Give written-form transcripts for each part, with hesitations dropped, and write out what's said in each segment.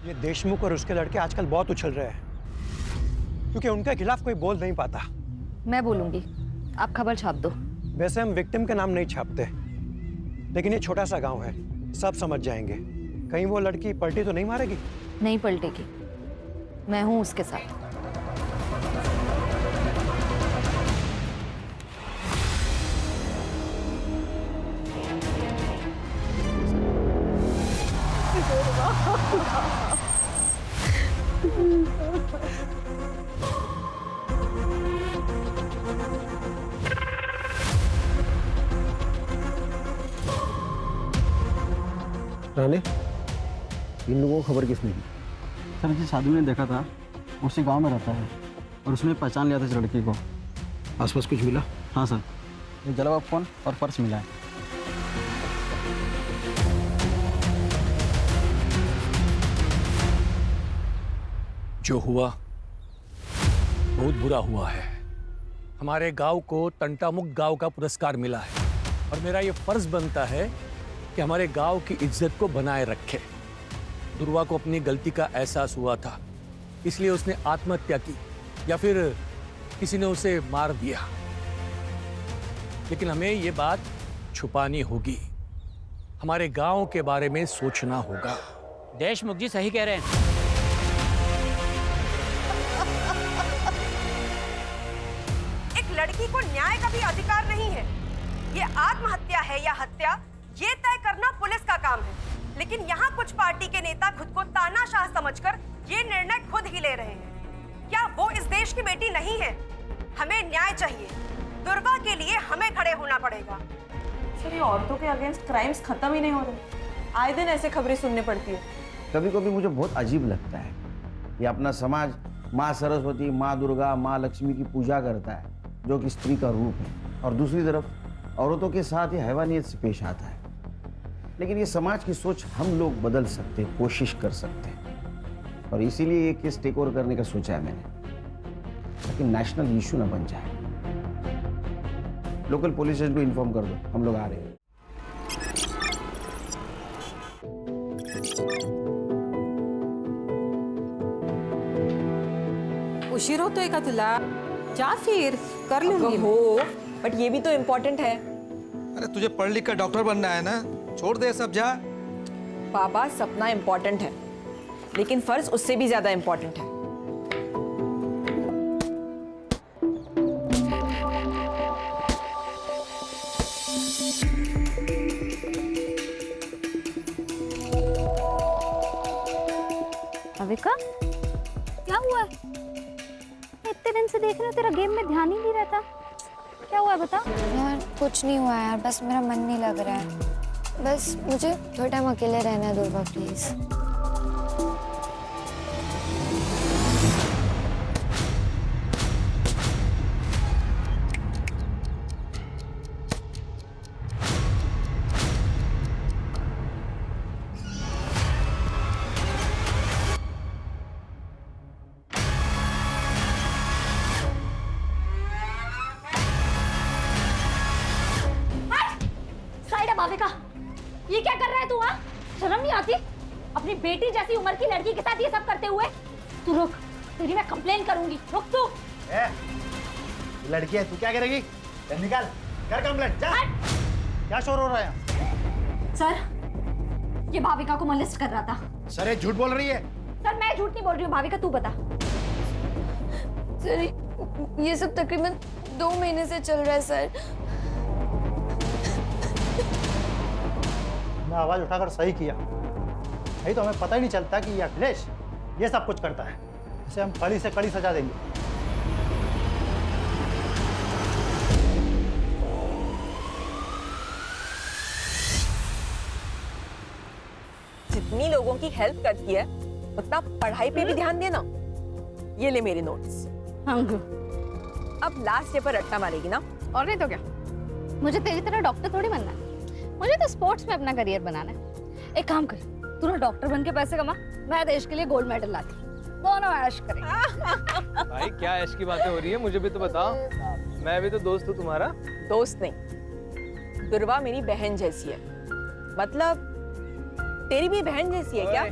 ये देशमुख और उसके लड़के आजकल बहुत उछल रहे हैं क्योंकि उनके खिलाफ कोई बोल नहीं पाता। मैं बोलूंगी, आप खबर छाप दो। वैसे हम विक्टिम का नाम नहीं छापते, लेकिन ये छोटा सा गांव है, सब समझ जाएंगे। कहीं वो लड़की पलटी तो नहीं मारेगी? नहीं पलटेगी, मैं हूं उसके साथ। राणे, इन लोगों को खबर किसने दी? सर जिस आदमी ने देखा था उसी गांव में रहता है और उसने पहचान लिया था इस लड़की को। आसपास कुछ मिला? हाँ सर, ये जला हुआ फोन और पर्स मिला है। जो हुआ बहुत बुरा हुआ है। हमारे गांव को तंटामुक्त गांव का पुरस्कार मिला है और मेरा ये फर्ज बनता है कि हमारे गांव की इज्जत को बनाए रखे। दुर्वा को अपनी गलती का एहसास हुआ था, इसलिए उसने आत्महत्या की या फिर किसी ने उसे मार दिया, लेकिन हमें ये बात छुपानी होगी। हमारे गांव के बारे में सोचना होगा। देशमुख जी सही कह रहे हैं। एक लड़की को न्याय का भी अधिकार नहीं है। ये आत्महत्या है या हत्या, ये तय करना पुलिस का काम है। लेकिन यहाँ कुछ पार्टी के नेता खुद को तानाशाह समझकर ये निर्णय खुद ही ले रहे हैं। क्या वो इस देश की बेटी नहीं है? हमें न्याय चाहिए। दुर्वा के लिए हमें खड़े होना पड़ेगा। सर, ये औरतों के अगेंस्ट क्राइम्स खत्म ही नहीं हो रहे। आए दिन ऐसे खबरें सुनने पड़ती है। कभी कभी मुझे बहुत अजीब लगता है, ये अपना समाज माँ सरस्वती, माँ दुर्गा, माँ लक्ष्मी की पूजा करता है जो कि स्त्री का रूप है, और दूसरी तरफ औरतों के साथ ये हैवानियत से पेश आता है। लेकिन ये समाज की सोच हम लोग बदल सकते हैं, कोशिश कर सकते हैं, और इसीलिए ये केस टेक ओवर करने का सोचा है मैंने, ताकि नेशनल इशू ना बन जाए। लोकल पुलिस स्टेशन को इन्फॉर्म कर दो, हम लोग आ रहे हैं। उशीर होतोय का तुला? जा फिर कर लूंगी। हो, बट ये भी तो इम्पोर्टेंट है। अरे तुझे पढ़ लिख कर डॉक्टर बनना है ना, छोड़ दे सब, जा। बाबा, सपना इम्पोर्टेंट है, लेकिन फर्ज उससे भी ज्यादा इम्पोर्टेंट है। अविका, क्या हुआ है? इतने दिन से देख रहे हो, तेरा गेम में ध्यान ही नहीं रहता। क्या हुआ है बता? यार कुछ नहीं हुआ यार, बस मेरा मन नहीं लग रहा है। बस मुझे थोड़ा टाइम अकेले रहना है दुर्गा, प्लीज। भाविका, ये क्या कर रहा है तू? हाँ, शर्म नहीं आती? अपनी बेटी जैसी उम्र की लड़की के साथ ये सब करते हुए? तू रुक, तेरी मैं कंप्लेन करूंगी। रुक तू। लड़की है, तू क्या करेगी? निकाल, कर कंप्लेंट, जा। क्या शोर हो रहा है? सर, ये भाविका को मोलेस्ट कर रहा था। सर, ये झूठ बोल रही है। सर, मैं झूठ नहीं बोल रही हूँ। भाविका, तू बता। सर, ये सब तकरीबन 2 महीने से चल रहा है सर। मैं आवाज उठाकर सही किया, नहीं तो हमें पता ही नहीं चलता कि ये अखिलेश ये सब कुछ करता है। इसे हम कड़ी से कड़ी सजा देंगे। जितनी लोगों की हेल्प करती है उतना पढ़ाई पे भी ध्यान देना। ये ले मेरे नोट्स। अब लास्ट डे पर रट्टा मारेगी ना? और नहीं तो क्या, मुझे तेरी तरह डॉक्टर थोड़ी बनना है। मुझे तो स्पोर्ट्स में अपना करियर बनाना है। एक काम कर, तू ना डॉक्टर बन के पैसे कमा, मैं देश के लिए गोल्ड मेडल लाती, दोनों ऐश करेंगे। भाई क्या ऐश की बातें हो रही है, मुझे भी तो बताओ। मैं भी तो दोस्त हूँ तुम्हारा। दोस्त नहीं, दुर्वा मेरी बहन जैसी है। मतलब तेरी भी बहन जैसी है क्या?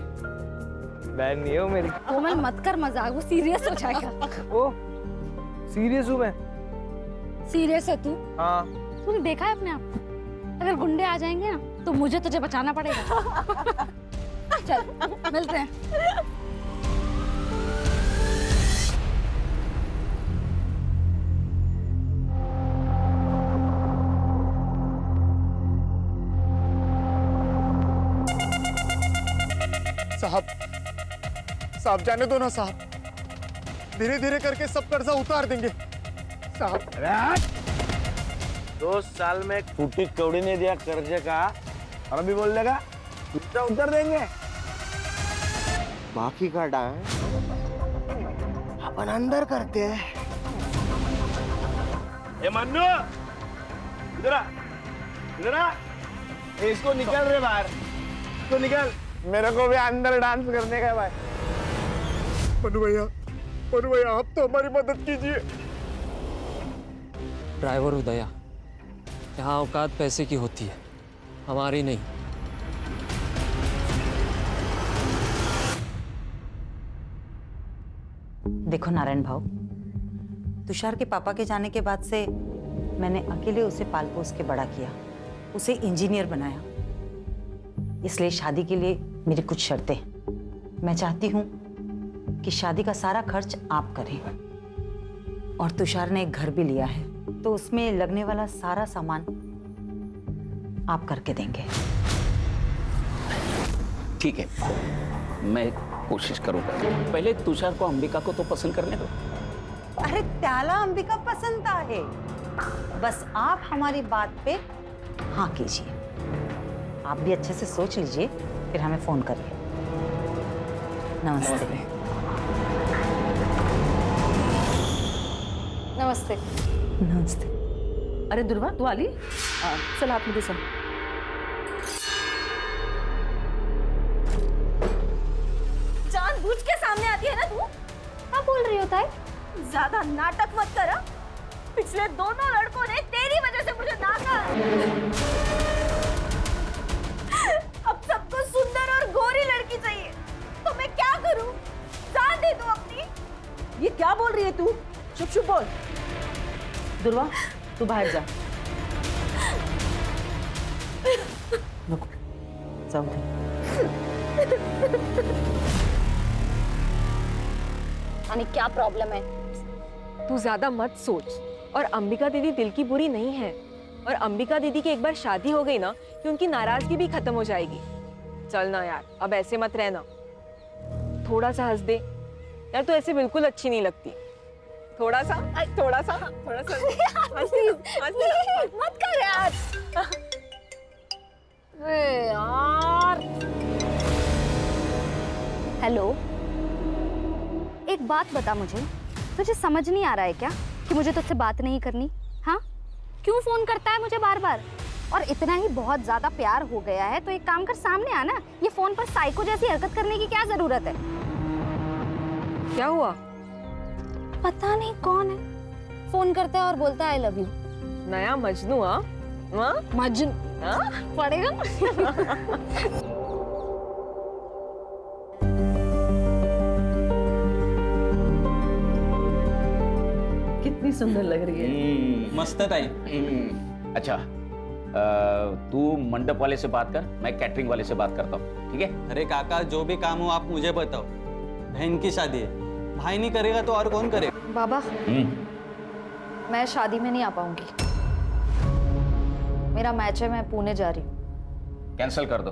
बहन नहीं है वो मेरी। कोमल मत कर मजाक, वो सीरियस हो जाएगा। ओ सीरियस हूँ मैं। सीरियस है तू? हाँ। तूने देखा है अपने आप को? अगर गुंडे आ जाएंगे ना तो मुझे तुझे बचाना पड़ेगा। चल मिलते हैं। साहब जाने दो ना साहब, धीरे धीरे करके सब कर्जा उतार देंगे साहब। 2 साल में टूटी कौड़ी ने दिया कर्जे का और अभी बोल देगा कर्जा उतार देंगे। बाकी का डांस अपन अंदर करते हैं। ए मन्नू इधर आ, इधर आ। इसको निकल रे बाहर, इसको निकल। मेरे को भी अंदर डांस करने का है भाई। मनु भैया आप तो हमारी मदद कीजिए। ड्राइवर उदया, यहाँ औकात पैसे की होती है, हमारी नहीं। देखो नारायण भाऊ, तुषार के पापा के जाने के बाद से मैंने अकेले उसे पाल पोस के बड़ा किया, उसे इंजीनियर बनाया। इसलिए शादी के लिए मेरी कुछ शर्तें। मैं चाहती हूँ कि शादी का सारा खर्च आप करें, और तुषार ने एक घर भी लिया है तो उसमें लगने वाला सारा सामान आप करके देंगे। ठीक है, मैं कोशिश करूंगा। पहले तुषार को अंबिका को तो पसंद करने दो। अरे त्याला अंबिका पसंद है, बस आप हमारी बात पे हाँ कीजिए। आप भी अच्छे से सोच लीजिए, फिर हमें फोन करिए। नमस्ते। नमस्ते। नमस्ते। अरे दुर्वा तू आली? चल आप मुझे सुन। जानबूझ के सामने आती है ना तू? क्या बोल रही हो ताई? ज्यादा नाटक मत कर। पिछले दोनों लड़कों ने तेरी वजह से मुझे नाका। अब सबको सुंदर और गोरी लड़की चाहिए, तो मैं क्या करूं? जान दे दूं अपनी? ये क्या बोल रही है तू? चुप चुप बोल। दुर्वा तू बाहर जा। रुको, जाओ दे। यानी क्या प्रॉब्लम है? तू ज्यादा मत सोच। और अंबिका दीदी दिल की बुरी नहीं है, और अंबिका दीदी की एक बार शादी हो गई ना कि उनकी नाराजगी भी खत्म हो जाएगी। चल ना यार, अब ऐसे मत रहना, थोड़ा सा हंस दे यार। तू ऐसे बिल्कुल अच्छी नहीं लगती। थोड़ा सा मत कर यार। यार हेलो, एक बात बता मुझे, तुझे समझ नहीं आ रहा है क्या कि मुझे तुझसे बात नहीं करनी? हाँ, क्यों फोन करता है मुझे बार बार? और इतना ही बहुत ज्यादा प्यार हो गया है तो एक काम कर, सामने आना। ये फोन पर साइको जैसी हरकत करने की क्या जरूरत है? क्या हुआ? पता नहीं कौन है, फोन करता है और बोलता है आई लव यू। नया मजनू? मजनू पड़ेगा। कितनी सुंदर लग रही है। मस्त है ताई। अच्छा, तू मंडप वाले से बात कर, मैं कैटरिंग वाले से बात करता हूँ, ठीक है? अरे काका, जो भी काम हो आप मुझे बताओ। बहन की शादी है, भाई नहीं करेगा तो और कौन करेगा? बाबा, मैं शादी में नहीं आ पाऊंगी। मेरा मैच है, मैं पुणे जा रही हूँ। कैंसिल कर दो।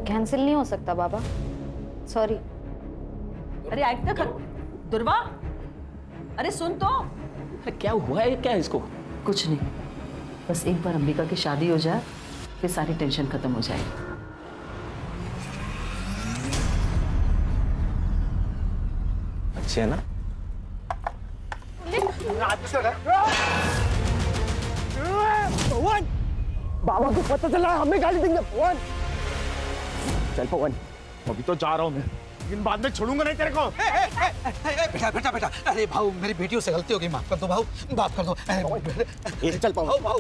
कैंसिल नहीं हो सकता बाबा, सॉरी। अरे ऐक तो कर दुर्वा, अरे सुन तो। अरे क्या हुआ है क्या इसको? कुछ नहीं, बस एक बार अंबिका की शादी हो जाए फिर सारी टेंशन खत्म हो जाएगी। अच्छे है ना? पवन, बाबा को पता चला हमें गाली देंगे। पवन चल पवन, अभी तो जा रहा हूँ मैं, लेकिन बाद में छोड़ूंगा नहीं तेरे को। बेटा बेटा, अरे भाऊ मेरी बेटियों से गलती हो गई, माफ कर दो भाऊ, माफ कर दो। चल भाऊ भाऊ,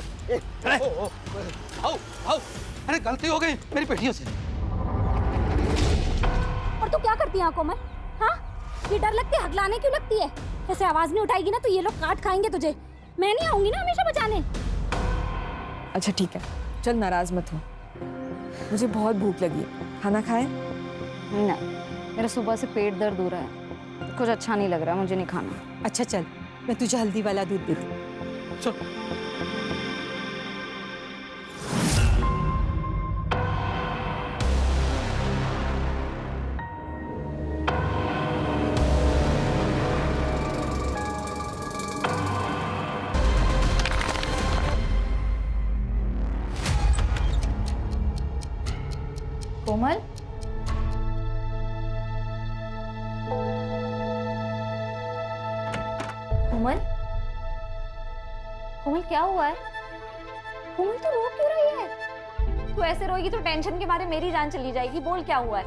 अरे गलती हो गई मेरी बेटियों से। लगती है कोमल? हाँ, ये डर लगती है, हकलाने क्यों लगती है? ऐसे आवाज नहीं उठाएगी ना तो ये लोग काट खाएंगे तुझे। मैं नहीं आऊंगी ना हमेशा बचाने। अच्छा ठीक है, चल नाराज मत हो, मुझे बहुत भूख लगी है, खाना खाए? ना, मेरा सुबह से पेट दर्द हो रहा है, कुछ अच्छा नहीं लग रहा, मुझे नहीं खाना। अच्छा चल, मैं तुझे हल्दी वाला दूध देती हूँ। चल। कोमल, कोमल, कोमल क्या हुआ है? कोमल तू रो क्यों रही है? तू ऐसे रोएगी तो टेंशन के मारे मेरी जान चली जाएगी। बोल क्या हुआ है?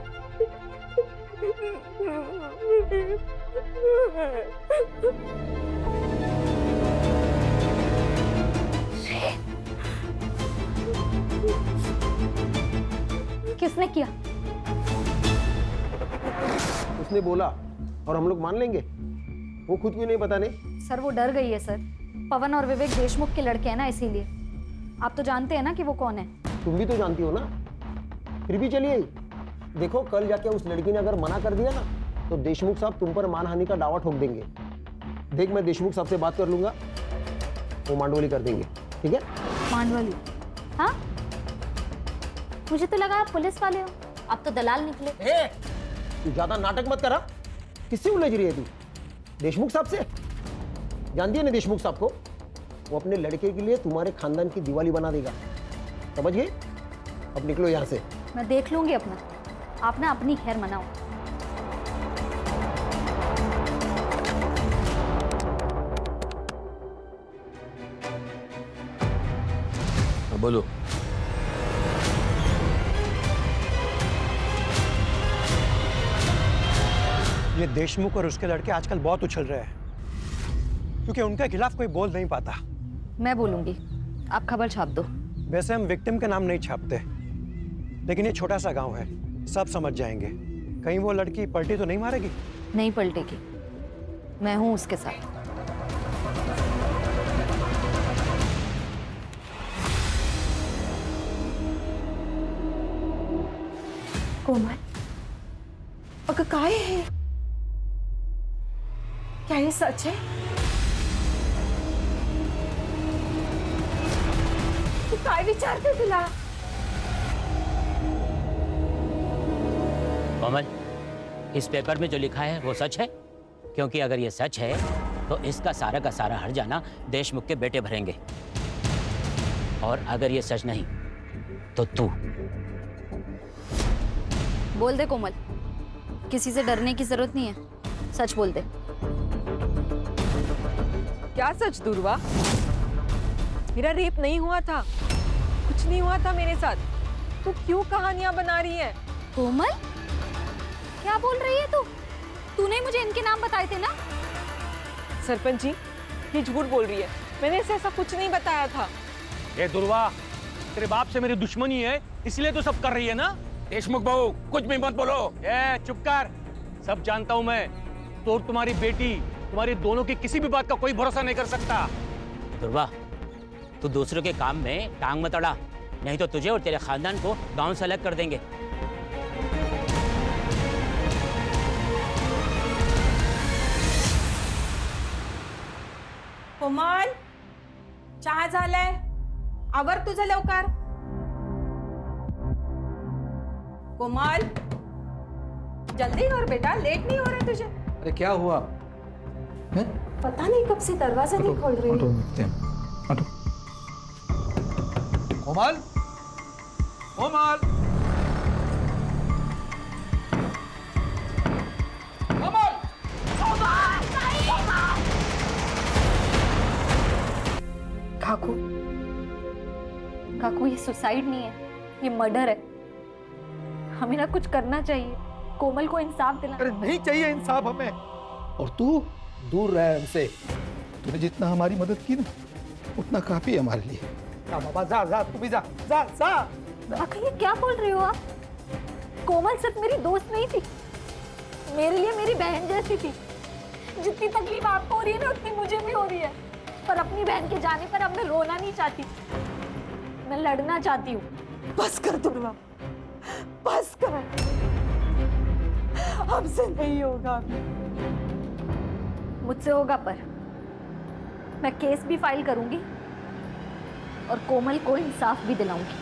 किसने किया? उसने बोला और हम लोग मान लेंगे? वो खुद क्यों नहीं बताने? सर वो डर गई है सर। पवन और विवेक देशमुख के लड़के हैं ना, इसीलिए। आप तो जानते हैं ना कि वो कौन है। तुम भी तो जानती हो ना, फिर भी चलिए। देखो कल जाके उस लड़की ने अगर मना कर दिया ना तो देशमुख साहब तुम पर मानहानि का दावा ठोक देंगे। देख मैं देशमुख साहब से बात कर लूंगा, वो मांडवली कर देंगे, ठीक है? मांडवली? हाँ, मुझे तो लगा आप पुलिस वाले हो, आप तो दलाल निकले। तू ज्यादा नाटक मत करा। किससे उलझ रही है तू? देशमुख साहब से? जानती है ना देशमुख साहब को? वो अपने लड़के के लिए तुम्हारे खानदान की दिवाली बना देगा, समझ गए? अब निकलो यहाँ से। मैं देख लूंगी अपना, आप ना अपनी खैर मनाओ। बोलो। ये देशमुख और उसके लड़के आजकल बहुत उछल रहे हैं क्योंकि उनके खिलाफ कोई बोल नहीं पाता। मैं बोलूंगी, आप खबर छाप दो। वैसे हम विक्टिम का नाम नहीं छापते, लेकिन ये छोटा सा गांव है, सब समझ जाएंगे। कहीं वो लड़की पलटी तो नहीं मारेगी? नहीं पलटेगी, मैं हूं उसके साथ। कोमल, अगं काय है? क्या ये सच है? तू काय विचारते तुला? कोमल, इस पेपर में जो लिखा है वो सच है? क्योंकि अगर ये सच है तो इसका सारा का सारा हर्जाना देशमुख के बेटे भरेंगे, और अगर ये सच नहीं तो तू। बोल दे कोमल, किसी से डरने की जरूरत नहीं है, सच बोल दे। क्या सच दुर्वा? मेरा रेप नहीं हुआ था, कुछ नहीं हुआ था मेरे साथ। तू क्यों कहानियां बना रही है? कोमल, क्या बोल रही है तू? तूने मुझे इनके नाम बताए थे ना? सरपंच जी, ये झूठ बोल रही है, मैंने इसे ऐसा कुछ नहीं बताया था। ए दुर्वा, तेरे बाप से मेरी दुश्मनी है, इसलिए तो सब कर रही है ना? देशमुख बहू, कुछ भी मत बोलो। ए चुप कर, सब जानता हूं मैं। तो तुम्हारी बेटी, तुम्हारी दोनों की किसी भी बात का कोई भरोसा नहीं कर सकता। दुर्वा, तू दूसरों के काम में टांग मत अड़ा, नहीं तो तुझे और तेरे खानदान को गांव से अलग कर देंगे। कोमल, चहा झालाय, आवर तुझं लवकर। कोमल, जल्दी कर बेटा, लेट नहीं हो रहा तुझे। अरे क्या हुआ? पता नहीं कब से दरवाजा नहीं खोल रही है। कोमल, कोमल, कोमल, काकू, काकू ये सुसाइड नहीं है, ये मर्डर है। हमें ना कुछ करना चाहिए, कोमल को इंसाफ दिला। अरे नहीं चाहिए इंसाफ हमें, और तू दूर रह हमसे। तूने जितना हमारी मदद की ना उतना काफी है हमारे लिए। जा बाबा, जा जा, तू भी जा, जा जा। काका ये क्या बोल रहे हो आप? कोमल सिर्फ मेरी दोस्त नहीं थी, मेरे लिए मेरी बहन जैसी थी। जितनी तकलीफ आपको हो रही है ना उतनी मुझे भी हो रही है। पर अपनी बहन के जाने पर अब मैं रोना नहीं चाहती, मैं लड़ना चाहती हूँ। बस कर दुर्वा, बस कर, हमसे नहीं होगा। मुझसे होगा, पर मैं केस भी फाइल करूंगी और कोमल को इंसाफ भी दिलाऊंगी।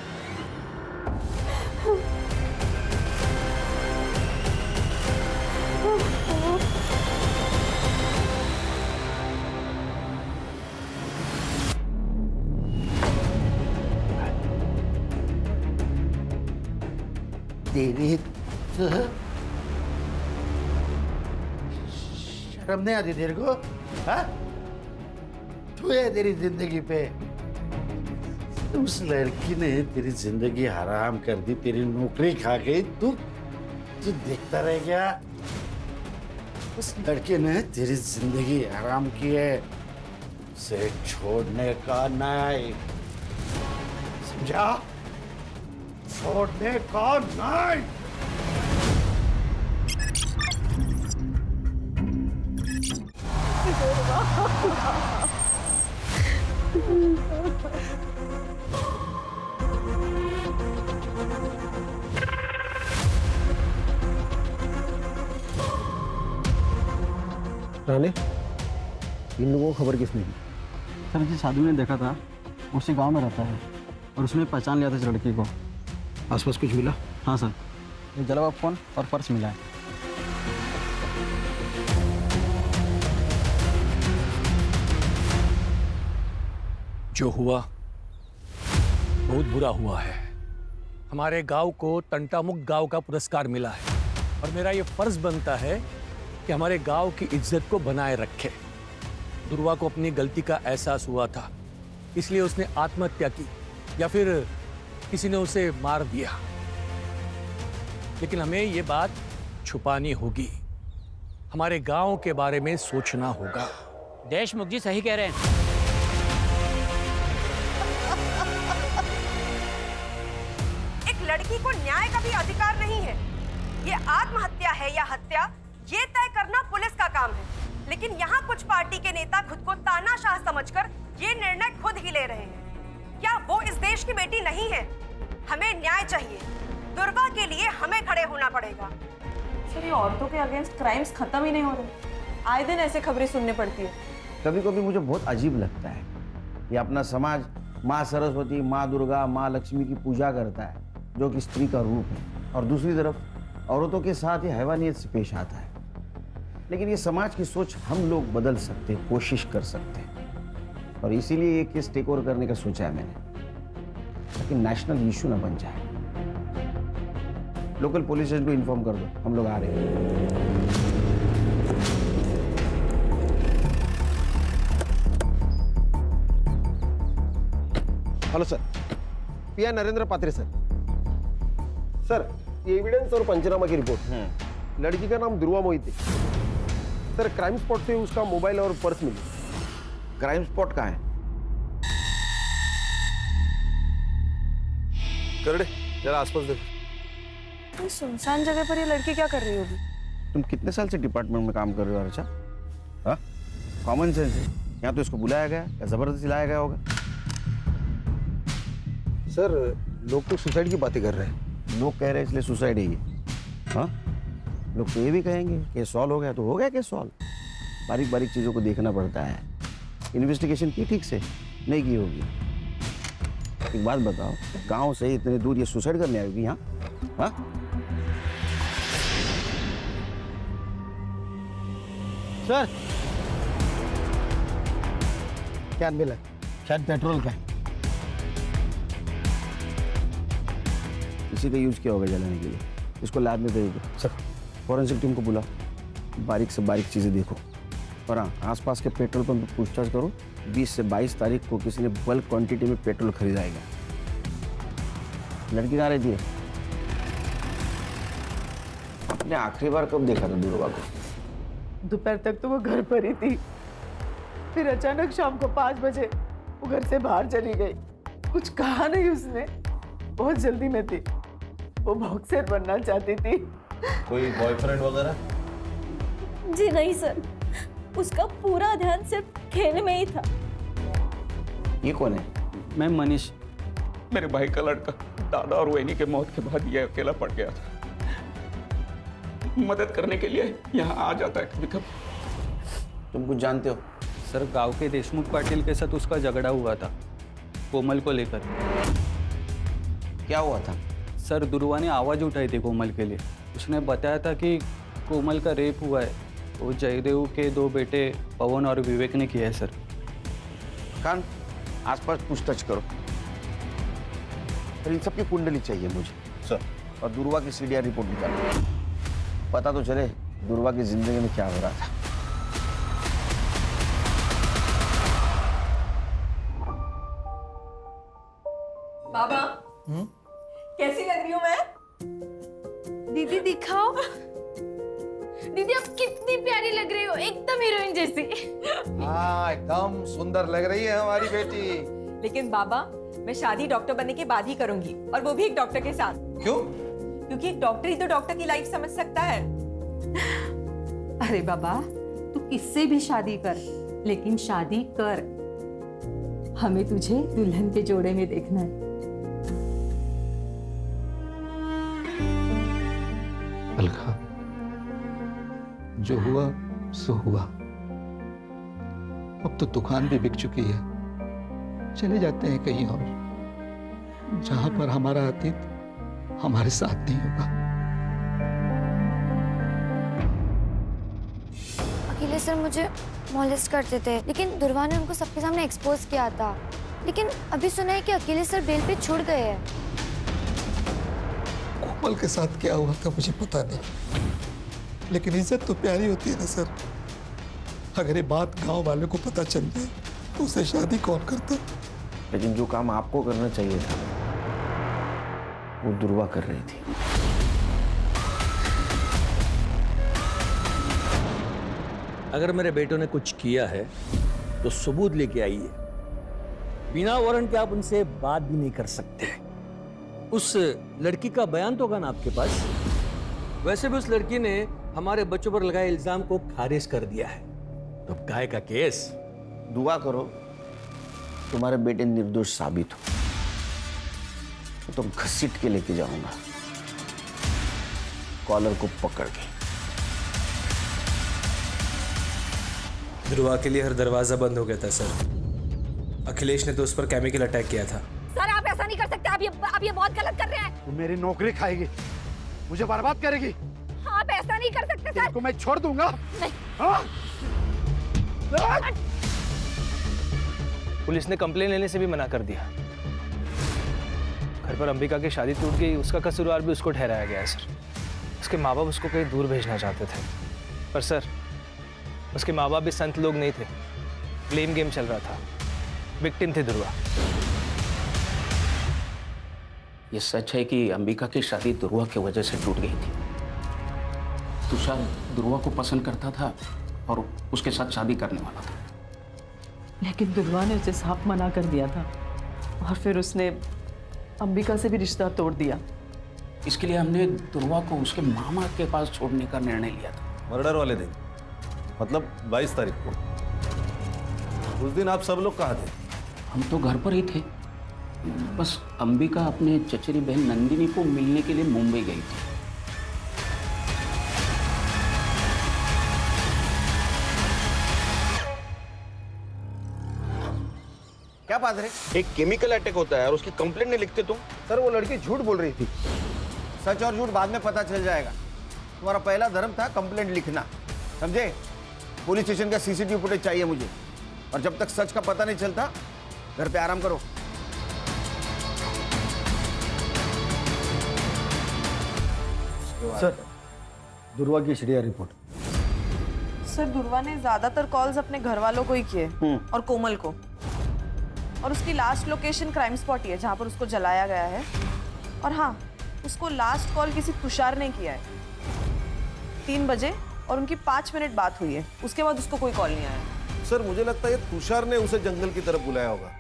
तेरी शर्म नहीं आती तेरे को? हाँ? तू है तेरी जिंदगी पे। उस लड़की ने तेरी जिंदगी हराम कर दी, तेरी नौकरी खा गई। तू देखता रह गया। उस लड़के ने तेरी जिंदगी हराम की है, उसे छोड़ने का नहीं, समझा? छोड़ने का नहीं। रानी, इन लोगों को खबर किसने दी? सर जी साधु ने देखा था, उसी गांव में रहता है और उसने पहचान लिया था इस लड़की को। आसपास कुछ मिला? हाँ सर, ये जला हुआ फोन और पर्स मिला है। जो हुआ बहुत बुरा हुआ है। हमारे गांव को तंटामुक्त गांव का पुरस्कार मिला है और मेरा ये फर्ज बनता है कि हमारे गांव की इज्जत को बनाए रखे। दुर्वा को अपनी गलती का एहसास हुआ था, इसलिए उसने आत्महत्या की या फिर किसी ने उसे मार दिया। लेकिन हमें ये बात छुपानी होगी, हमारे गांव के बारे में सोचना होगा। देशमुख जी सही कह रहे हैं। एक लड़की को न्याय का भी अधिकार नहीं है। ये आत्महत्या है या हत्या, ये तय करना पुलिस का काम है। लेकिन यहाँ कुछ पार्टी के नेता खुद को तानाशाह समझकर ये निर्णय खुद ही ले रहे हैं। क्या वो इस देश की बेटी नहीं है? हमें न्याय चाहिए। दुर्वा के लिए हमें खड़े होना पड़ेगा। सर, ये औरतों के अगेंस्ट क्राइम्स खत्म ही नहीं हो रहे। आए दिन ऐसे खबरें सुनने पड़ती है। कभी कभी मुझे बहुत अजीब लगता है, ये अपना समाज माँ सरस्वती, माँ दुर्गा, माँ लक्ष्मी की पूजा करता है, जो कि स्त्री का रूप है, और दूसरी तरफ औरतों के साथ ही हैवानियत से पेश आता है। लेकिन ये समाज की सोच हम लोग बदल सकते हैं, कोशिश कर सकते हैं, और इसीलिए ये केस टेक ओवर करने का सोचा है मैंने, ताकि नेशनल इशू ना बन जाए। लोकल पुलिस स्टेशन को इन्फॉर्म कर दो, हम लोग आ रहे हैं। हेलो सर, पीआई नरेंद्र पात्रे सर। सर, ये एविडेंस और पंचनामा की रिपोर्ट। लड़की का नाम दुर्वा मोहिते। सर, क्राइम स्पॉट से उसका मोबाइल और पर्स मिली। क्राइम स्पॉट कहाँ है? करड़े, जरा आसपास देखो। इस सुनसान जगह पर ये लड़की क्या कर रही होगी? तुम कितने साल से डिपार्टमेंट में काम कर रहे हो अर्चा? हाँ, कॉमन सेंस है। यहाँ तो इसको बुलाया गया या जबरदस्ती लाया गया होगा? सर, लोग तो सुसाइड की बातें कर रहे हैं। लोग कह रहे हैं इसलिए सुसाइड है ये? हाँ, लोग तो ये भी कहेंगे केस सॉल्व हो गया तो हो गया केस सॉल्व। बारीक बारीक चीज़ों को देखना पड़ता है। इन्वेस्टिगेशन की ठीक से नहीं की होगी। एक बात बताओ, गांव से इतने दूर ये सुसाइड करने आएगी यहाँ? हाँ? सर, क्या मिला? शायद पेट्रोल का है। इसी का यूज किया होगा जलाने के लिए। इसको लैब में भेज दो। सर, फॉरेंसिक टीम को बुला, बारीक से बारीक चीज़ें देखो। और हाँ, आसपास के पेट्रोल पंप पर पूछताछ करो। 20 से 22 तारीख को किसी ने बल्क क्वांटिटी में पेट्रोल खरीदाएगा। लड़की कहाँ रहती है? आपने आखिरी बार कब देखा था दुर्गा को? दोपहर तक तो वो घर पर ही थी, फिर अचानक शाम को 5 बजे वो घर से बाहर चली गई। कुछ कहा नहीं उसने, बहुत जल्दी में थी। वो बॉक्सर बनना चाहती थी। कोई बॉयफ्रेंड वगैरह? जी नहीं सर, उसका पूरा ध्यान सिर्फ खेल में ही था। ये कौन है? मैं मनीष। मेरे भाई का लड़का दादा और वैनी के मौत के बाद ये अकेला पड़ गया था। मदद करने के लिए यहाँ आ जाता है कभी कभी। तुम कुछ जानते हो? सर, गांव के देशमुख पाटिल के साथ उसका झगड़ा हुआ था कोमल को लेकर। क्या हुआ था? सर, दुर्वा ने आवाज़ उठाई थी कोमल के लिए। उसने बताया था कि कोमल का रेप हुआ है। वो जयदेव के 2 बेटे पवन और विवेक ने किया है सर। खान, आसपास पूछताछ करो। और इन सबकी कुंडली चाहिए मुझे सर, और दुर्वा की सीडीआर रिपोर्ट निकालो। पता तो चले दुर्वा की जिंदगी में क्या हो रहा था। बाबा, कैसी लग रही हूँ मैं? दीदी दिखाओ। दीदी आप कितनी प्यारी लग रही हो, एकदम हीरोइन जैसी। हाँ, एकदम सुंदर लग रही है हमारी बेटी। लेकिन बाबा, मैं शादी डॉक्टर बनने के बाद ही करूंगी, और वो भी एक डॉक्टर के साथ। क्यों? क्योंकि एक डॉक्टर ही तो डॉक्टर की लाइफ समझ सकता है। अरे बाबा, तू किससे भी शादी कर, लेकिन शादी कर। हमें तुझे दुल्हन के जोड़े में देखना है। अलका, जो हुआ सो हुआ। अब तो दुकान भी बिक चुकी है। चले जाते हैं कहीं और, जहां पर हमारा अतीत हमारे साथ नहीं होगा। अकेले सर मुझे मॉलेस्ट करते थे, लेकिन दुर्वा ने उनको सबके सामने एक्सपोज किया था। लेकिन अभी सुना है कि अकेले सर बेल पे छूट गए हैं। कोमल के साथ क्या हुआ था मुझे पता नहीं, लेकिन इज्जत तो प्यारी होती है ना सर। अगर ये बात गांव वालों को पता चल जाए तो उसे शादी कौन करता? लेकिन जो काम आपको करना चाहिए था वो दुर्वा कर रही थी। अगर मेरे बेटों ने कुछ किया है तो सबूत लेके आइए। बिना वारंट के आप उनसे बात भी नहीं कर सकते। उस लड़की का बयान तो होगा ना आपके पास? वैसे भी उस लड़की ने हमारे बच्चों पर लगाए इल्जाम को खारिज कर दिया है। तो काय का केस? दुआ करो तुम्हारे बेटे निर्दोष साबित हो, तो तुम घसीट के लेके जाऊंगा, कॉलर को पकड़ के। ध्रुवा के लिए हर दरवाजा बंद हो गया था सर। अखिलेश ने तो उस पर केमिकल अटैक किया था। सर आप ऐसा नहीं कर सकते, आप ये बहुत गलत कर रहे हैं। तू मेरी नौकरी खाएगी, मुझे बर्बाद करेगी। आप ऐसा नहीं कर सकते सर। तेरे को मैं छोड़ दूंगा। नहीं। हाँ? पुलिस ने कंप्लेन लेने से भी मना कर दिया। घर पर अंबिका की शादी टूट गई, उसका कसूरवार भी उसको ठहराया गया है सर। उसके माँ बाप उसको कहीं दूर भेजना चाहते थे, पर सर उसके माँ बाप भी संत लोग नहीं थे। ब्लेम गेम चल रहा था। विक्टिम थे ध्रुवा। ये सच है कि अंबिका की शादी ध्रुवा की वजह से टूट गई थी। तुषार ध्रुवा को पसंद करता था और उसके साथ शादी करने वाला था, लेकिन दुर्वा ने उसे साफ मना कर दिया था, और फिर उसने अंबिका से भी रिश्ता तोड़ दिया। इसके लिए हमने ध्रुवा को उसके मामा के पास छोड़ने का निर्णय लिया था। मर्डर वाले दिन, मतलब 22 तारीख को। उस दिन आप सब लोग कहाँ थे? हम तो घर पर ही थे। बस अंबिका अपने चचेरी बहन नंदिनी को मिलने के लिए मुंबई गई थी। क्या बात है? एक केमिकल अटैक होता है और उसकी कंप्लेंट नहीं लिखते तुम? सर वो लड़की झूठ बोल रही थी। सच और झूठ बाद में पता चल जाएगा। तुम्हारा पहला धर्म था कंप्लेंट लिखना, समझे? पुलिस स्टेशन का सीसीटीवी फुटेज चाहिए मुझे, और जब तक सच का पता नहीं चलता घर पे आराम करो। सर, दुर्वा की सीडीआर रिपोर्ट। सर दुर्वा ने ज्यादातर कॉल्स अपने घर वालों को ही किए और कोमल को, और उसकी लास्ट लोकेशन क्राइम स्पॉट ही है जहाँ पर उसको जलाया गया है। और हाँ, उसको लास्ट कॉल किसी तुषार ने किया है 3 बजे, और उनकी 5 मिनट बात हुई है। उसके बाद उसको कोई कॉल नहीं आया। सर मुझे लगता है ये तुषार ने उसे जंगल की तरफ बुलाया होगा।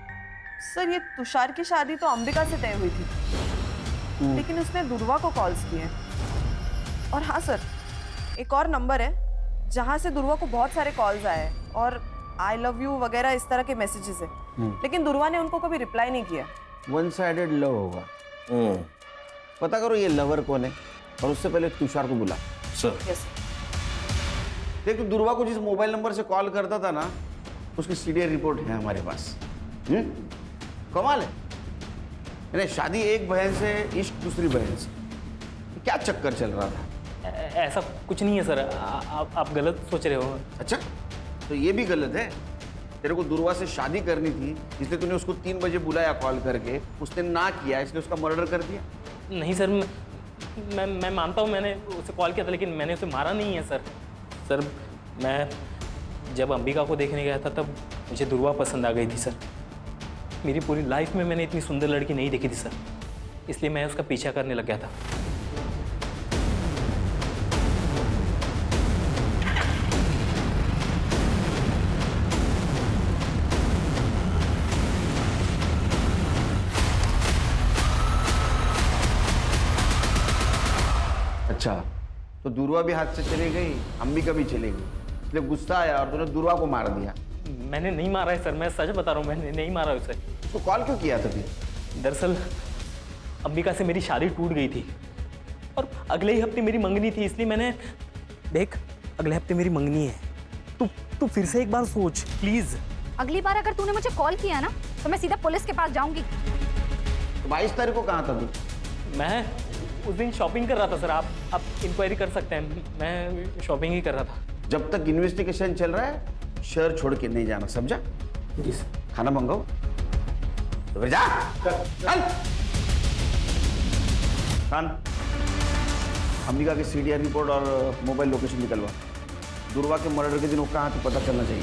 सर ये तुषार की शादी तो अंबिका से तय हुई थी, लेकिन उसने दुर्वा को कॉल्स किए। और हाँ सर, एक और नंबर है जहाँ से दुर्वा को बहुत सारे कॉल्स आए हैं और आई लव यू वगैरह इस तरह के मैसेजेस है, लेकिन दुर्वा ने उनको कभी रिप्लाई नहीं किया। वन साइडेड लव होगा। पता करो ये लवर कौन है, और उससे पहले तुषार को बुला। सर यस देख, तो दुर्वा को जिस मोबाइल नंबर से कॉल करता था ना, उसकी सीडीआर रिपोर्ट है हमारे पास। कमाल है। यानी शादी एक बहन से, इश्क दूसरी बहन से, क्या चक्कर चल रहा था? ऐसा कुछ नहीं है सर, आप गलत सोच रहे हो। अच्छा, तो ये भी गलत है। तेरे को दुर्वा से शादी करनी थी, इसलिए तूने उसको 3 बजे बुलाया कॉल करके, उसने ना किया इसलिए उसका मर्डर कर दिया। नहीं सर, मैं मानता हूँ मैंने उसे कॉल किया था, लेकिन मैंने उसे मारा नहीं है सर। सर मैं जब अंबिका को देखने गया था तब मुझे दुर्वा पसंद आ गई थी सर। मेरी पूरी लाइफ में मैंने इतनी सुंदर लड़की नहीं देखी थी सर, इसलिए मैं उसका पीछा करने लग गया था। अच्छा, तो दुर्वा भी हाथ से चली गई, अंबिका भी चली गई, इसलिए गुस्सा आया और तूने दुर्वा को मार दिया। मैंने नहीं मारा है सर, मैं सच बता रहा हूँ, मैंने नहीं मारा उसे। तो कॉल क्यों किया था फिर? दरअसल अंबिका से मेरी शादी टूट गई थी और अगले ही हफ्ते मेरी मंगनी थी, इसलिए मैंने देख अगले हफ्ते मेरी मंगनी है, तू फिर से एक बार सोच प्लीज। अगली बार अगर तूने मुझे कॉल किया ना तो मैं सीधा पुलिस के पास जाऊंगी। तो 22 तारीख को कहाँ था तू? मैं उस दिन शॉपिंग कर रहा था सर, आप इंक्वायरी कर सकते हैं, मैं शॉपिंग ही कर रहा था। जब तक इन्वेस्टिगेशन चल रहा है शहर छोड़ के नहीं जाना, समझा? जी सर। खाना मंगाओ तो फिर जा। चल खान, अंबिका की सीडीआर रिपोर्ट और मोबाइल लोकेशन निकलवा। दुर्वा के मर्डर के दिन वो कहाँ थे पता चलना चाहिए,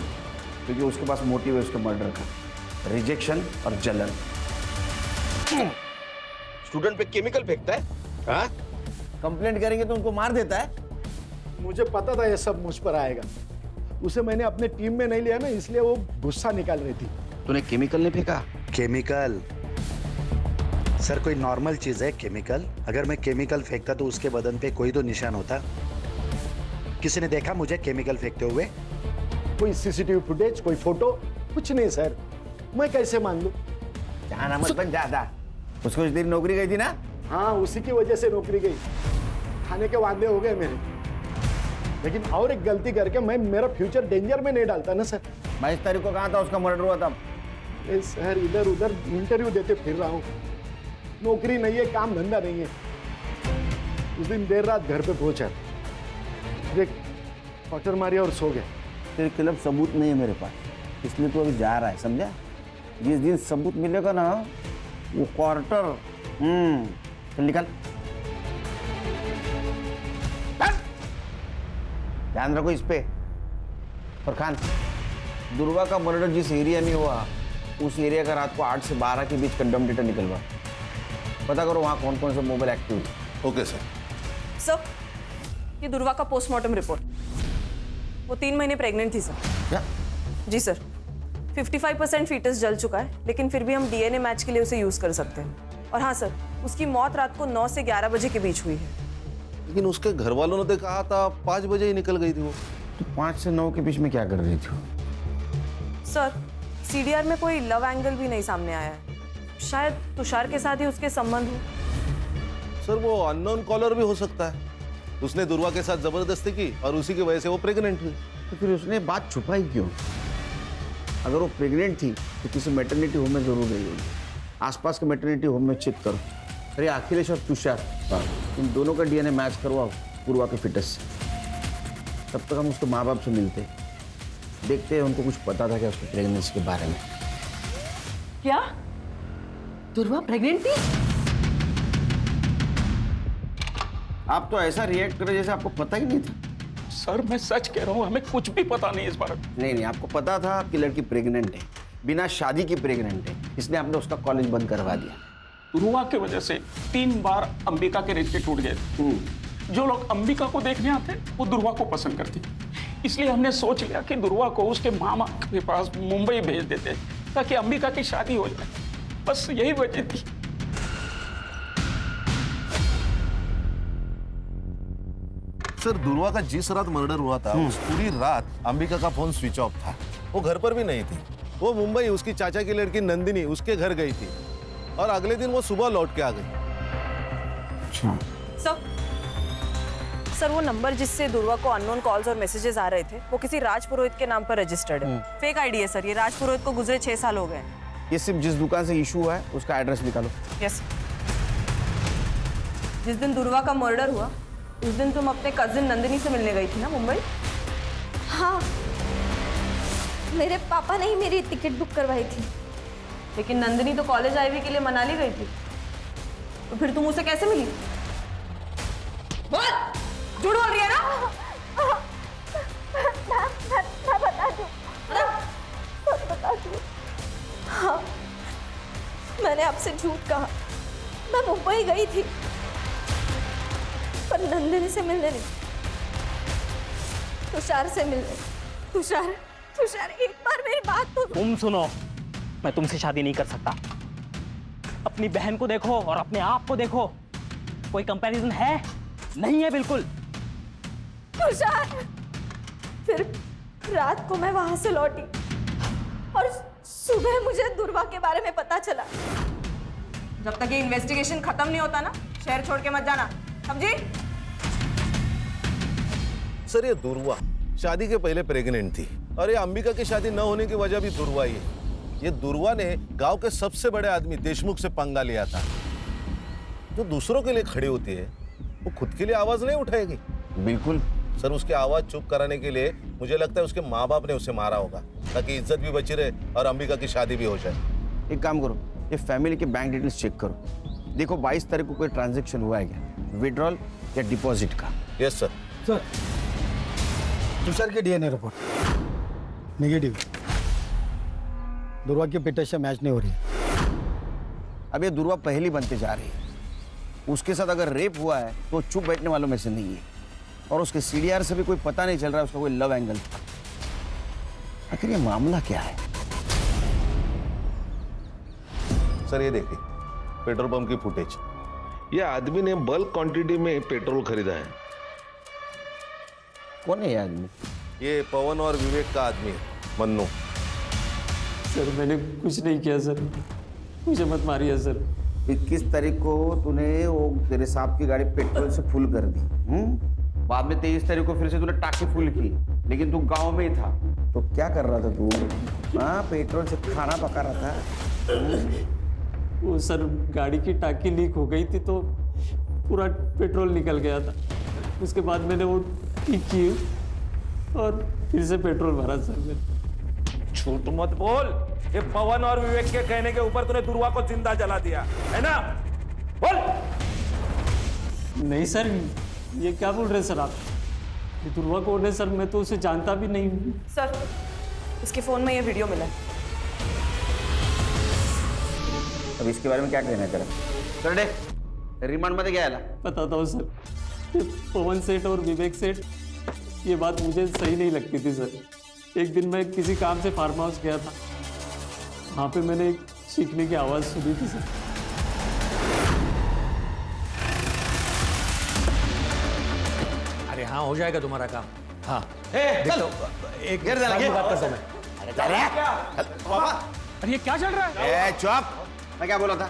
क्योंकि उसके पास मोटिव है उसके मर्डर का, रिजेक्शन और जलन। स्टूडेंट पे केमिकल फेंकता है। हाँ? कंप्लेंट करेंगे तो उनको मार देता है। मुझे पता था ये सब मुझ पर आएगा, उसे मैंने अपने टीम में नहीं लिया ना, इसलिए वो गुस्सा निकाल रही थी। तूने केमिकल नहीं फेंका? केमिकल सर कोई नॉर्मल चीज है केमिकल? अगर मैं केमिकल फेंकता तो उसके बदन पे कोई तो निशान होता। किसी ने देखा मुझे केमिकल फेंकते हुए? कोई सीसीटीवी फुटेज, कोई फोटो, कुछ नहीं सर। मैं कैसे मान लूं? जाना मत बन ज्यादा। उसको कुछ देर नौकरी गई थी ना? हाँ, उसी की वजह से नौकरी गई, खाने के वादे हो गए मेरे। लेकिन और एक गलती करके मैं मेरा फ्यूचर डेंजर में नहीं डालता ना सर। 22 तारीख को कहाँ था उसका मर्डर हुआ था? सर इधर उधर इंटरव्यू देते फिर रहा हूँ, नौकरी नहीं है, काम धंधा नहीं है। उस दिन देर रात घर पे पहुंचा, देख क्वार्टर मारी और सो गया। तेरे खिलाफ सबूत नहीं है मेरे पास, इसलिए तो अभी जा रहा है, समझा? जिस दिन सबूत मिलेगा ना वो क्वार्टर चल निकल। ध्यान रखो इस पे। और खान, दुर्वा का मर्डर जिस एरिया में हुआ उस एरिया का रात को 8 से 12 के बीच कंडम डेटा निकलवा। पता करो वहाँ कौन कौन से मोबाइल एक्टिव है। Okay sir. सर ये दुर्वा का पोस्टमार्टम रिपोर्ट, वो 3 महीने प्रेग्नेंट थी सर। क्या? जी सर, 55% फीटस जल चुका है, लेकिन फिर भी हम डीएनए मैच के लिए उसे यूज कर सकते हैं। और हाँ सर, उसकी मौत रात को 9 से 11 बजे के बीच हुई है। लेकिन उसके घर वालों ने तो कहा था 5 बजे ही निकल गई थी वो। तो 5 से 9 के बीच में क्या कर रही थी? सर सीडीआर में कोई लव एंगल भी नहीं सामने आया है, शायद तुषार के साथ ही उसके संबंध हो। सर वो अननोन कॉलर भी हो सकता है, उसने दुर्वा के साथ जबरदस्ती की और उसी की वजह से वो प्रेग्नेंट हुई। तो फिर उसने बात छुपाई क्यों? अगर वो प्रेग्नेंट थी तो किसी मैटरनिटी होम में जरूर गई होगी। आसपास के मैटरनिटी होम में चेक करो। अरे अखिलेश और तुषार, इन दोनों का डीएनए मैच करवाओ पूर्वा के फिटस से। तब तक हम उसके माँ बाप से मिलते हैं, देखते हैं उनको कुछ पता था क्या उसकी प्रेगनेंसी के बारे में। क्या दुर्वा प्रेग्नेंट थी? आप तो ऐसा रिएक्ट करे जैसे आपको पता ही नहीं था। सर मैं सच कह रहा हूँ, हमें कुछ भी पता नहीं इस बारे में। नहीं, आपको पता था कि लड़की प्रेग्नेंट है, बिना शादी की प्रेग्नेंट है, इसलिए आपने उसका कॉलेज बंद करवा दिया। दुर्वा की वजह से 3 बार अंबिका के रिश्ते टूट गए। जो लोग अंबिका को देखने आते वो दुर्वा को पसंद करते, इसलिए हमने सोच लिया कि दुर्वा को उसके मामा के पास मुंबई भेज देते ताकि अंबिका की शादी हो जाए। बस यही वजह थी। सर दुर्वा का जिस रात मर्डर हुआ था उस पूरी रात अंबिका का फोन स्विच ऑफ था। वो घर पर भी नहीं थी। वो मुंबई उसकी चाचा की लड़की नंदिनी उसके घर गई थी और अगले दिन वो सुबह लौट के आ गई। सर वो नंबर जिससे दुर्वा को अननोन कॉल्स और मैसेजेस आ रहे थे वो किसी राज पुरोहित के नाम पर रजिस्टर्ड है। फेक आईडी है सर। ये राज पुरोहित को गुजरे 6 साल हो गए। ये सिर्फ जिस दुकान से इशू हुआ है उसका एड्रेस निकालो। यस। जिस दिन दुर्वा का मर्डर हुआ उस दिन तुम अपने कजिन नंदिनी से मिलने गई थी ना मुंबई? हाँ, मेरे पापा ने ही मेरी टिकट बुक करवाई थी। लेकिन नंदिनी तो कॉलेज आईवी के लिए मनाली गई थी, तो फिर तुम उसे कैसे मिली? झूठ बोल रही है ना? मैं बता दूं। हाँ, मैंने आपसे झूठ कहा। मैं मुंबई गई थी पर नंदिनी से मिलने नहीं, तुषार से मिलने। तुषार एक बार मेरी बात तो तुम सुनो, मैं तुमसे शादी नहीं कर सकता। अपनी बहन को देखो और अपने आप को देखो, कोई कंपैरिजन है? नहीं है बिल्कुल। तुषार, फिर रात को मैं वहां से लौटी और सुबह मुझे दुर्वा के बारे में पता चला। जब तक ये इन्वेस्टिगेशन खत्म नहीं होता ना, शहर छोड़ के मत जाना, समझी? सर ये दुर्वा शादी के पहले प्रेग्नेंट थी और ये अंबिका की शादी न होने की वजह भी दुर्वा ही है। ये दुर्वा ने गांव के सबसे बड़े आदमी देशमुख से पंगा लिया था। जो दूसरों के लिए खड़ी होती है वो खुद के लिए आवाज नहीं उठाएगी। बिल्कुल सर, उसकी आवाज चुप कराने के लिए मुझे लगता है उसके माँ बाप ने उसे मारा होगा ताकि इज्जत भी बची रहे और अंबिका की शादी भी हो जाए। एक काम करो, ये फैमिली के बैंक डिटेल्स चेक करो। देखो 22 तारीख को कोई ट्रांजैक्शन हुआ है क्या, विड्रॉल या डिपॉजिट का? Yes sir. सर तुषार की डीएनए रिपोर्ट नेगेटिव। दुर्वा की पिटाई से मैच नहीं हो रही। अब ये दुर्वा पहली बनते जा रही है। उसके साथ अगर रेप हुआ है तो चुप बैठने वालों में से नहीं है। और उसके सीडीआर से भी कोई पता नहीं चल रहा है उसका कोई लव एंगल था। आखिर ये मामला क्या है? सर ये देखिए पेट्रोल पंप की फुटेज। ये आदमी ने बल्क क्वांटिटी में पेट्रोल खरीदा है। कौन है ये आदमी? ये पवन और विवेक का आदमी है, मन्नू। सर मैंने कुछ नहीं किया सर, मुझे मत मारिए सर। 21 तारीख को तूने वो तेरे साहब की गाड़ी पेट्रोल से फुल कर दी। बाद में 23 तारीख को फिर से तूने टाकी फुल की, लेकिन तू गांव में ही था। तो क्या कर रहा था तू? हाँ, पेट्रोल से खाना पका रहा था। वो सर गाड़ी की टाकी लीक हो गई थी तो पूरा पेट्रोल निकल गया था। उसके बाद मैंने वो ठीक की और फिर से पेट्रोल भरा सर मैंने। झूठ मत बोल। ये पवन और विवेक के कहने के ऊपर तूने दुर्वा को जिंदा जला दिया है ना? बोल। नहीं सर, ये क्या बोल रहे हैं सर आप? ये दुर्वा कौन है सर? मैं तो उसे जानता भी नहीं हूँ। सर इसके फोन में ये वीडियो मिला है। अब इसके बारे में क्या कहना है तेरा? चल दे, रिमांड में क्या आया? बताता हूँ सर। ये पवन सेठ और विवेक सेठ, ये बात मुझे सही नहीं लगती थी सर। एक दिन मैं किसी काम से फार्म हाउस गया था, वहाँ पे मैंने एक चीखने की आवाज़ सुनी थी सर। अरे हाँ, हो जाएगा तुम्हारा काम। हाँ चलो एक बात करता हूँ मैं। अरे ये क्या चल रहा है? चुप! मैं क्या बोला था?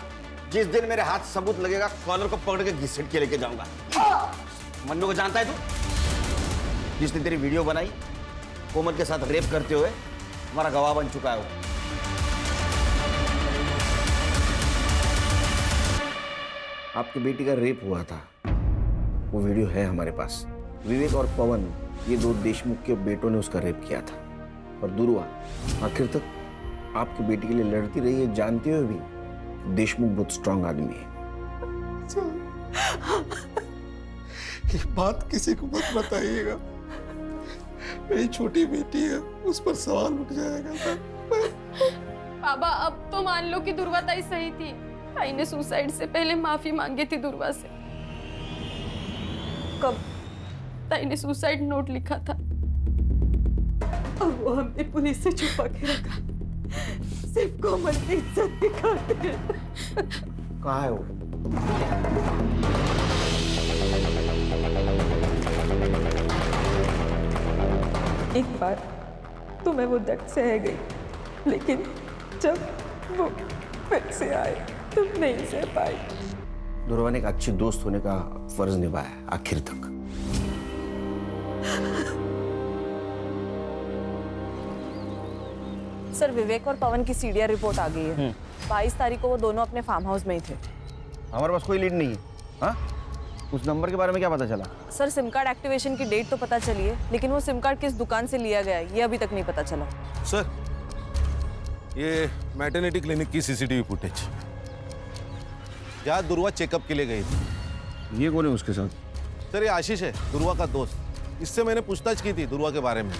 जिस दिन मेरे हाथ सबूत लगेगा कॉलर को पकड़ के घसीट के लेके जाऊंगा। मन्नू को जानता है तू? जिसने तेरी वीडियो बनाई कोमल के साथ रेप करते हुए, हमारा गवाह बन चुका है वो। आपकी बेटी का रेप हुआ था, वो वीडियो है हमारे पास। विवेक और पवन, ये 2 देशमुख के बेटों ने उसका रेप किया था। और दुर्वा आखिर तक आपकी बेटी के लिए लड़ती रही है, जानते हुए भी देशमुख बहुत स्ट्रांग आदमी है। ये बात किसी को मत बताइएगा। मेरी छोटी बेटी है, उस पर सवाल उठ जाएगा। बाबा अब तो मान लो कि दुर्वा ताई सही थी। ताई ने सुसाइड से पहले माफी मांगी थी दुर्वा से। कब? ताई ने सुसाइड नोट लिखा था और वो हमने पुलिस से छुपा के रखा, सिर्फ कोमल की इज्जत दिखाते। कहाँ है वो? एक बार तो मैं वो दर्द सह गई, लेकिन जब वो फिर से आए तो नहीं सह पाई। दुर्वा ने एक अच्छी दोस्त होने का फर्ज निभाया आखिर तक। सर, विवेक और पवन की सीडीआर रिपोर्ट आ गई है। 22 तारीख को वो दोनों अपने फार्म हाउस में ही थे। हमारे पास कोई लीड नहीं है। हाँ? उस नंबर के बारे में क्या पता चला? सर, सिम कार्ड एक्टिवेशन की डेट तो पता चली है, लेकिन वो सिम कार्ड किस दुकान से लिया गया है ये अभी तक नहीं पता चला। सर, ये मैटरनिटी क्लिनिक की सीसीटीवी फुटेज, जहाँ दुर्वा चेकअप के लिए गई थी। ये कौन है उसके साथ? सर, ये आशीष है, दुर्वा का दोस्त। इससे मैंने पूछताछ की थी दुर्वा के बारे में।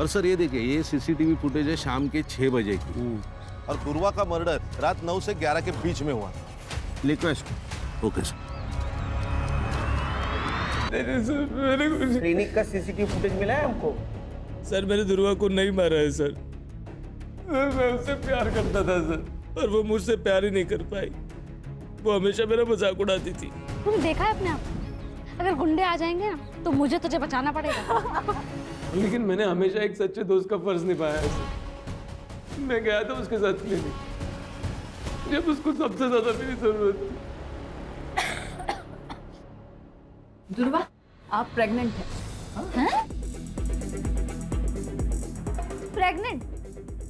और सर ये देखिए, ये सीसीटीवी फुटेज है शाम के 6 बजे की, और दुर्वा का मर्डर रात 9 से 11 के बीच में हुआ। लिखो इसको। Okay sir. क्लिनिक का सीसीटीवी फुटेज मिला है हमको। सर, मैंने दुर्वा को नहीं मारा है सर। मैं उससे प्यार करता था सर, और वो मुझसे प्यार ही नहीं कर पाई। वो हमेशा मेरा मजाक उड़ाती थी। तुम देखा है अपने आप, अगर गुंडे आ जाएंगे ना तो मुझे तुझे बचाना पड़ेगा। लेकिन मैंने हमेशा एक सच्चे दोस्त का फर्ज निभाया है सर। मैं गया था उसके साथ क्लिनिक, जब उसको सबसे ज्यादा मेरी जरूरत थी। दुर्वा, आप प्रेग्नेंट हैं? प्रेग्नेंट?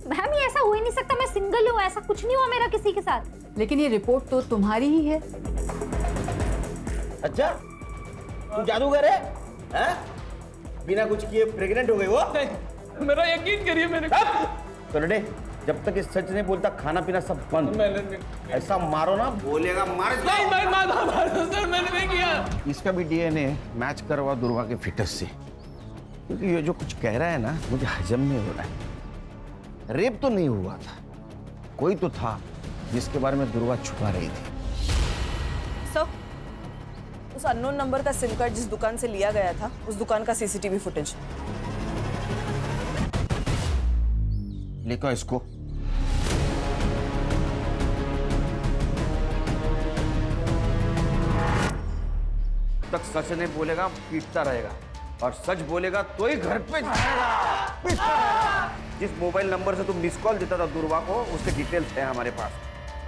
मैम, ये ऐसा हो ही नहीं सकता। मैं सिंगल हूँ, ऐसा कुछ नहीं हुआ मेरा किसी के साथ। लेकिन ये रिपोर्ट तो तुम्हारी ही है। अच्छा, तू जादूगर है? हैं? बिना कुछ किए प्रेग्नेंट हो गई वो? मेरा यकीन करिए, मैंने करडे, जब तक ये सच नहीं बोलता खाना पीना सब बंद। ऐसा मारो ना, बोलेगा मार। सर, मैंने नहीं किया। इसका भी डीएनए मैच करवा दुर्वा के फिटस से, क्योंकि ये जो कुछ कह रहा है ना मुझे हजम नहीं हो रहा है। रेप तो नहीं हुआ था, कोई तो था जिसके बारे में दुर्वा छुपा रही थी। सर, उस अननोन नंबर का सिम कार्ड जिस दुकान से लिया गया था, उस दुकान का सीसीटीवी फुटेज। लिखो इसको। तक सच नहीं बोलेगा पीटता रहेगा, और सच बोलेगा तो ही घर पे जाएगा। जिस मोबाइल नंबर से तुम मिस कॉल देता था दुर्वा को, उसके डिटेल्स है हमारे पास।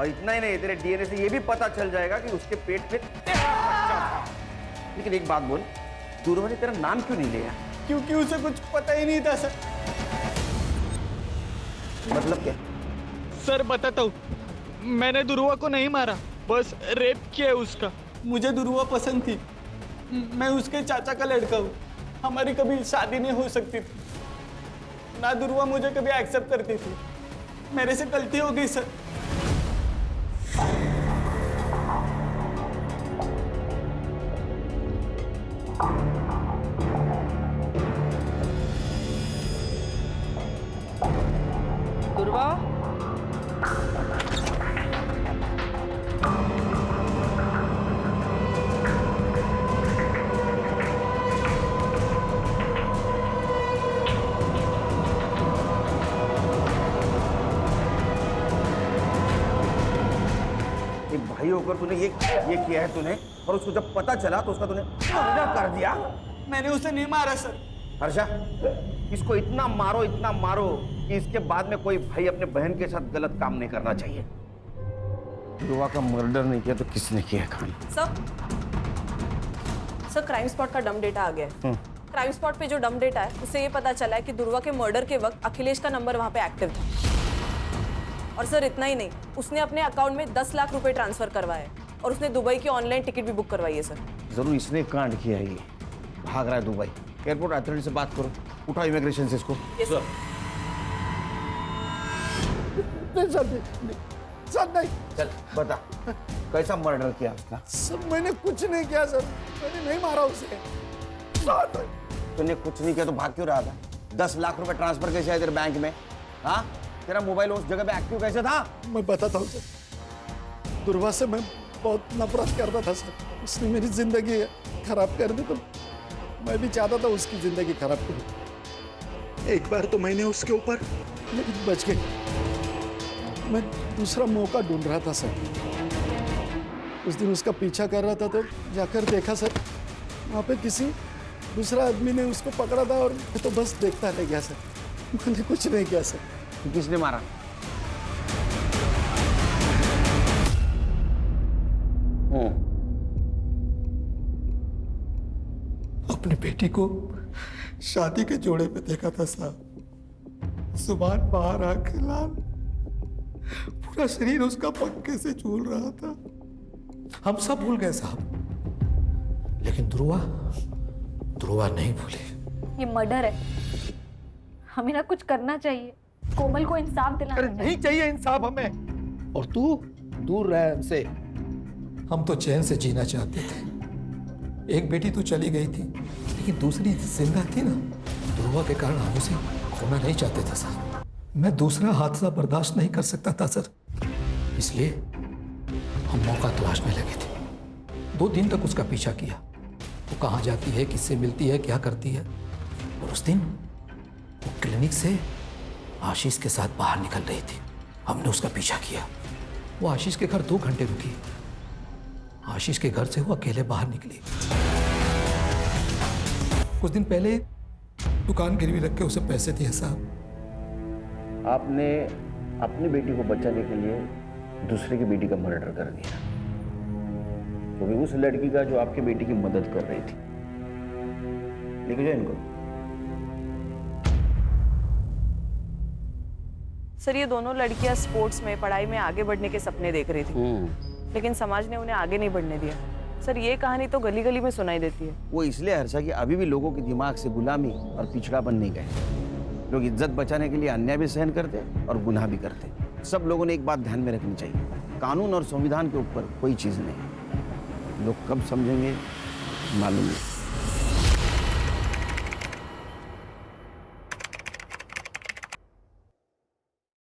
और इतना ही नहीं, तेरे डीएनए से ये भी पता चल जाएगा कि उसके पेट में तेरा बच्चा था। लेकिन एक बात बोल, दुर्वा ने तेरा नाम क्यों नहीं लिया? क्योंकि उसे कुछ पता ही नहीं था सर। मतलब क्या? सर, बताता हूँ, मैंने दुर्वा को नहीं मारा, बस रेप किया है उसका। मुझे दुर्वा पसंद थी, मैं उसके चाचा का लड़का हूँ। हमारी कभी शादी नहीं हो सकती थी, ना दुर्वा मुझे कभी एक्सेप्ट करती थी। मेरे से गलती हो गई सर। दुर्वा, एक भाई होकर तूने ये किया है तूने, और उसको जब पता चला तो उसका तूने मर्डर कर दिया। मैंने उसे नहीं मारा सर। हर्षा, इसको इतना मारो कि इसके बाद में कोई भाई अपने बहन के साथ गलत काम नहीं करना चाहिए। दुर्वा का मर्डर नहीं किया तो किसने किया काम? सर, क्राइम स्पॉट का डम डेटा आ गया है। क्राइम स्पॉट पे जो डम डेटा है, उससे ये पता चला है कि दुर्वा के मर्डर के वक्त अखिलेश का नंबर वहां पे एक्टिव था। और सर, इतना ही नहीं, उसने अपने अकाउंट में 10 लाख रुपए ट्रांसफर करवाए, और उसने दुबई की ऑनलाइन टिकट भी बुक करवाई है सर। जरूर इसने कांड किया है, ये भाग रहा है दुबई। एयरपोर्ट अथॉरिटी से बात करो, उठाओ इमिग्रेशन से इसको। सर नहीं। चल बता, कैसा मर्डर किया उसका? सर, मैंने कुछ नहीं किया सर, मैंने नहीं मारा उसे। तूने कुछ नहीं किया तो भाग क्यों रहा था? 10 लाख रुपए ट्रांसफर कैसे आए तेरे बैंक में? हाँ, तेरा मोबाइल उस जगह पे एक्टिव कैसे था? मैं बताता हूँ सर, दुर्वा से मैं बहुत नफरत करता था सर। उसने मेरी जिंदगी खराब कर दी, तो मैं भी चाहता था उसकी जिंदगी खराब करूं। एक बार तो मैंने उसके ऊपर, लेकिन बच गई। मैं दूसरा मौका ढूंढ रहा था सर। उस दिन उसका पीछा कर रहा था तो जाकर देखा सर, वहाँ पे किसी दूसरा आदमी ने उसको पकड़ा था और मैं तो बस देखता रह गया सर, मैंने कुछ नहीं किया सर। तो किसने मारा? अपनी बेटी को शादी के जोड़े पे देखा था साहब। जुबान बाहर आके लाल, पूरा शरीर उसका पंखे से झूल रहा था। हम सब भूल गए साहब, लेकिन ध्रुवा नहीं भूले। ये मर्डर है, हमें ना कुछ करना चाहिए, कोमल को इंसाफ दिलाना चाहिए। नहीं चाहिए इंसाफ हमें, और तू दूर रह हमसे। हम तो चैन से जीना चाहते थे। एक बेटी तो चली गई थी, लेकिन दूसरी जिंदा थी ना, ध्रुवा के कारण हम उसे खोना नहीं चाहते थे साहब। मैं दूसरा हादसा बर्दाश्त नहीं कर सकता था सर, इसलिए हम मौका तलाशने लगे थे। 2 दिन तक उसका पीछा किया, वो कहाँ जाती है, किससे मिलती है, क्या करती है। और उस दिन वो क्लिनिक से आशीष के साथ बाहर निकल रही थी। हमने उसका पीछा किया। वो आशीष के घर 2 घंटे रुकी। आशीष के घर से वो अकेले बाहर निकली। कुछ दिन पहले दुकान गिरवी रख के उसे पैसे दिए साहब। आपने अपनी बेटी को बचाने के लिए दूसरे की बेटी का मर्डर कर दिया, क्योंकि उस लड़की का जो आपकी बेटी की मदद कर रही थी। लिख जाए इनको। सर, ये दोनों लड़कियां स्पोर्ट्स में, पढ़ाई में आगे बढ़ने के सपने देख रही थी, लेकिन समाज ने उन्हें आगे नहीं बढ़ने दिया। सर, ये कहानी तो गली गली में सुनाई देती है। वो इसलिए हर्षा कि अभी भी लोगों के दिमाग से गुलामी और पिछड़ापन नहीं गए। लोग इज्जत बचाने के लिए अन्याय भी सहन करते और गुनाह भी करते। सब लोगों ने एक बात ध्यान में रखनी चाहिए, कानून और संविधान के ऊपर कोई चीज़ नहीं। लोग कब समझेंगे मालूम नहीं।